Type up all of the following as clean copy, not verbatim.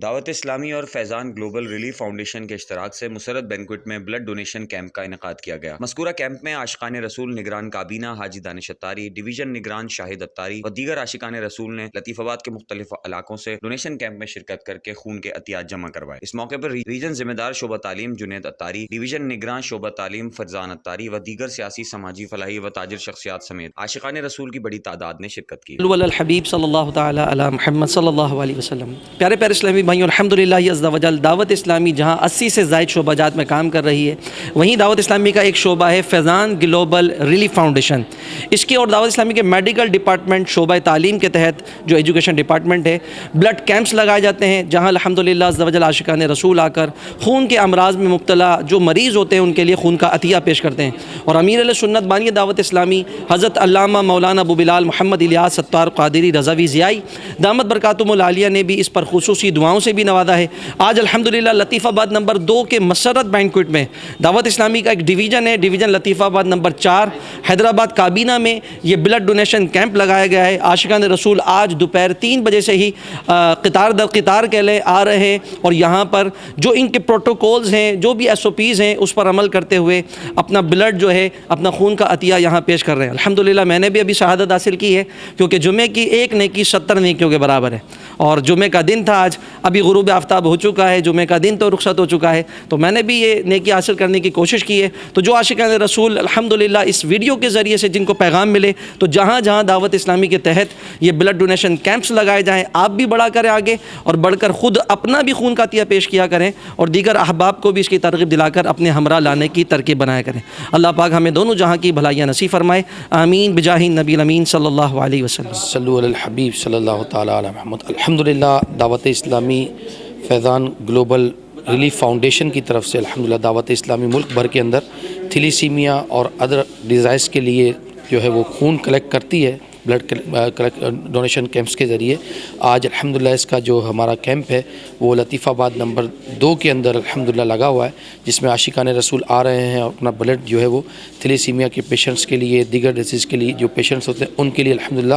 دعوت اسلامی اور فیضان گلوبل ریلیف فاؤنڈیشن کے اشتراک سے مسرت بینکوٹ میں بلڈ ڈونیشن کیمپ کا انعقاد کیا گیا۔ مذکورہ کیمپ میں عاشقان رسول نگران کابینہ حاجی دانش اتاری، ڈویژن نگران شاہد اتاری اور دیگر عاشقان رسول نے لطیف آباد کے مختلف علاقوں سے ڈونیشن کیمپ میں شرکت کر کے خون کے عطیات جمع کروائے۔ اس موقع پر ریجن ذمہ دار شعبہ تعلیم جنید اتاری، ڈویژن نگران شعبہ تعلیم فرزان اتاری و دیگر سیاسی، سماجی، فلاحی و تاجر شخصیات سمیت عاشقان رسول کی بڑی تعداد نے شرکت کی۔ الحبیب صلی اللہ تعالی علی محمد صلی اللہ علیہ وسلم۔ پیارے پیارے اسلامی بھائیوں، الحمدللہ عز و جل دعوت اسلامی جہاں 80 سے زائد شعبہ جات میں کام کر رہی ہے، وہیں دعوت اسلامی کا ایک شعبہ ہے فیضان گلوبل ریلیف فاؤنڈیشن۔ اس کی اور دعوت اسلامی کے میڈیکل ڈپارٹمنٹ شعبہ تعلیم کے تحت جو ایجوکیشن ڈپارٹمنٹ ہے، بلڈ کیمپس لگائے جاتے ہیں جہاں الحمدللہ عز و جل عاشقان رسول آ کر خون کے امراض میں مبتلا جو مریض ہوتے ہیں ان کے لیے خون کا عطیہ پیش کرتے ہیں۔ اور امیر علیہ سنت بانی دعوت اسلامی حضرت علامہ مولانا ابو بلال محمد الیاس ستار قادری رضوی ضیائی دامت برکاتہم العالیہ نے بھی اس پر خصوصی دعاؤں سے بھی نوازا ہے۔ آج الحمدللہ لطیف آباد نمبر 2 کے مسرت بینکوٹ میں دعوت اسلامی کا ایک ڈویژن ہے، ڈویژن لطیف آباد نمبر 4 حیدرآباد کابینہ میں یہ بلڈ ڈونیشن کیمپ لگایا گیا ہے۔ عاشقان رسول آج دوپہر 3 بجے سے ہی قطار در قطار کے لئے آ رہے ہیں اور یہاں پر جو ان کے پروٹوکولز ہیں، جو بھی SOPs ہیں، اس پر عمل کرتے ہوئے اپنا بلڈ جو ہے، اپنا خون کا عطیہ یہاں پیش کر رہے ہیں۔ الحمدللہ میں نے بھی ابھی شہادت حاصل کی ہے، کیونکہ جمعے کی ایک نیکی 70 نیکیوں کے برابر ہے، اور جمعے کا دن تھا آج، ابھی غروب آفتاب ہو چکا ہے، جمعے کا دن تو رخصت ہو چکا ہے، تو میں نے بھی یہ نیکی حاصل کرنے کی کوشش کی ہے۔ تو جو عاشقان رسول الحمدللہ اس ویڈیو کے ذریعے سے جن کو پیغام ملے، تو جہاں جہاں دعوت اسلامی کے تحت یہ بلڈ ڈونیشن کیمپس لگائے جائیں، آپ بھی بڑا کریں آگے اور بڑھ کر خود اپنا بھی خون کا عطیہ پیش کیا کریں اور دیگر احباب کو بھی اس کی ترغیب دلا کر اپنے ہمراہ لانے کی ترکیب بنایا کریں۔ اللہ پاک ہمیں دونوں جہاں کی بھلائیاں نصیب فرمائے، آمین بجاہ نبی الامین صلی اللہ علیہ وسلم۔ صلو علی الحبیب صلی اللہ تعالی علی محمد۔ الحمدللہ دعوت اسلامی فیضان گلوبل ریلیف فاؤنڈیشن کی طرف سے الحمدللہ دعوت اسلامی ملک بھر کے اندر تھیلیسیمیا اور ادر ڈیزائرز کے لیے جو ہے وہ خون کلیکٹ کرتی ہے بلڈ ڈونیشن کیمپس کے ذریعے۔ آج الحمدللہ اس کا جو ہمارا کیمپ ہے وہ لطیف آباد نمبر 2 کے اندر الحمدللہ لگا ہوا ہے، جس میں عاشقان رسول آ رہے ہیں اور اپنا بلڈ جو ہے وہ تھیلیسیمیا کے پیشنٹس کے لیے، دیگر ڈیزیز کے لیے جو پیشنٹس ہوتے ہیں ان کے لیے الحمدللہ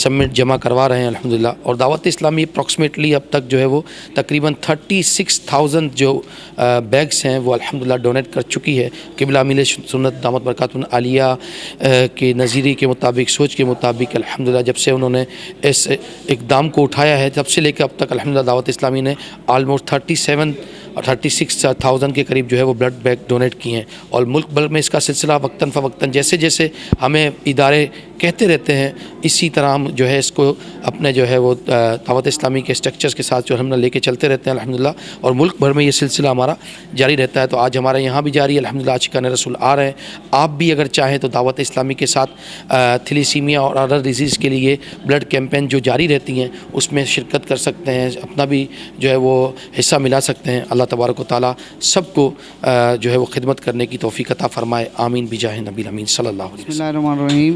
سبمٹ جمع کروا رہے ہیں الحمدللہ۔ اور دعوت اسلامی اپروکسیمیٹلی اب تک جو ہے وہ تقریباً 36,000 جو بیگس ہیں وہ الحمدللہ ڈونیٹ کر چکی ہے۔ قبلہ امیر سنت دامت برکاتہم العالیہ کے نظریے کے مطابق، سوچ کے مطابق الحمدللہ جب سے انہوں نے اس اقدام کو اٹھایا ہے، تب سے لے کے اب تک الحمدللہ دعوت اسلامی نے آلموسٹ 36,000 کے قریب جو ہے وہ بلڈ بیگ ڈونیٹ کیے ہیں، اور ملک بھر میں اس کا سلسلہ وقتاً فوقتاً جیسے جیسے ہمیں ادارے کہتے رہتے ہیں، اسی طرح ہم جو ہے اس کو اپنے جو ہے وہ دعوت اسلامی کے اسٹرکچرز کے ساتھ جو ہم لے کے چلتے رہتے ہیں الحمدللہ، اور ملک بھر میں یہ سلسلہ ہمارا جاری رہتا ہے۔ تو آج ہمارے یہاں بھی جاری ہے الحمدللہ، عاشقان رسول آ رہے ہیں۔ آپ بھی اگر چاہیں تو دعوت اسلامی کے ساتھ تھیلیسیمیا اور ادر ڈیزیز کے لیے بلڈ کیمپین جو جاری رہتی ہیں اس میں شرکت کر سکتے ہیں، اپنا بھی جو ہے وہ حصہ ملا سکتے ہیں۔ اللہ تبارک و تعالیٰ سب کو جو ہے وہ خدمت کرنے کی توفیق عطا فرمائے، آمین بجاہ نبی الامین صلی اللہ علیہ وسلم۔ بسم اللہ الرحمن الرحیم۔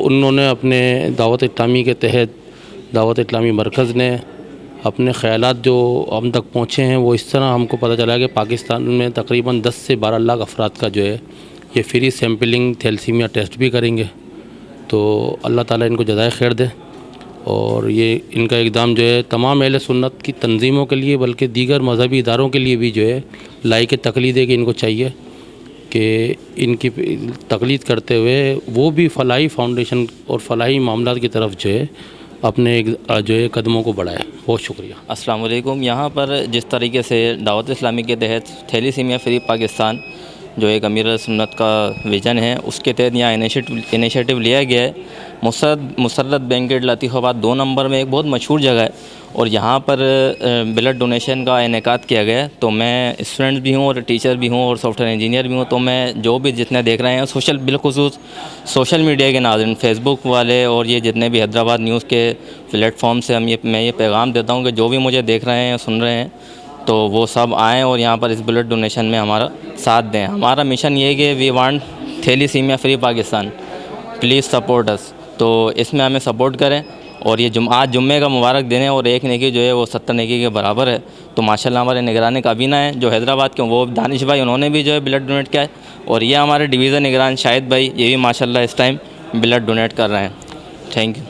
انہوں نے اپنے دعوت اسلامی کے تحت دعوت اسلامی مرکز نے اپنے خیالات جو ہم تک پہنچے ہیں وہ اس طرح ہم کو پتہ چلا کہ پاکستان میں تقریباً 10 سے 12 لاکھ افراد کا جو ہے یہ فری سیمپلنگ تھیلسیمیا ٹیسٹ بھی کریں گے. تو اللہ تعالیٰ ان کو جزائے خیر دے. اور یہ ان کا اقدام جو ہے تمام اہل سنت کی تنظیموں کے لیے بلکہ دیگر مذہبی اداروں کے لیے بھی جو ہے لائق تقلید ہے کہ ان کو چاہیے کہ ان کی تقلید کرتے ہوئے وہ بھی فلاحی فاؤنڈیشن اور فلاحی معاملات کی طرف جو ہے اپنے جو ہے قدموں کو بڑھائے. بہت شکریہ. السلام علیکم. یہاں پر جس طریقے سے دعوت اسلامی کے تحت تھیلیسیمیا فری پاکستان جو ایک امیر سنت کا ویژن ہے اس کے تحت یہاں انیشیٹو لیا گیا ہے. مسرت بینکٹ لطیف آباد 2 نمبر میں ایک بہت مشہور جگہ ہے اور یہاں پر بلڈ ڈونیشن کا انعقاد کیا گیا ہے. تو میں اسٹوڈنٹ بھی ہوں اور ٹیچر بھی ہوں اور سافٹ ویئر انجینئر بھی ہوں. تو میں جو بھی جتنے دیکھ رہے ہیں بالخصوص سوشل میڈیا کے ناظرین فیس بک والے اور یہ جتنے بھی حیدرآباد نیوز کے پلیٹ فارم سے میں یہ پیغام دیتا ہوں کہ جو بھی مجھے دیکھ رہے ہیں سن رہے ہیں تو وہ سب آئیں اور یہاں پر اس بلڈ ڈونیشن میں ہمارا ساتھ دیں. ہمارا مشن یہ ہے کہ we want thalassemia free Pakistan, please support us. تو اس میں ہمیں سپورٹ کریں. اور یہ آج جمعے کا مبارک دن ہے اور ایک نیکی جو ہے وہ 70 نیکی کے برابر ہے. تو ماشاءاللہ ہمارے نگران کابینہ ہیں جو حیدرآباد کے وہ دانش بھائی انہوں نے بھی جو ہے بلڈ ڈونیٹ کیا ہے. اور یہ ہمارے ڈویژن نگران شاہد بھائی یہ بھی ماشاءاللہ اس ٹائم بلڈ ڈونیٹ کر رہے ہیں. Thank you.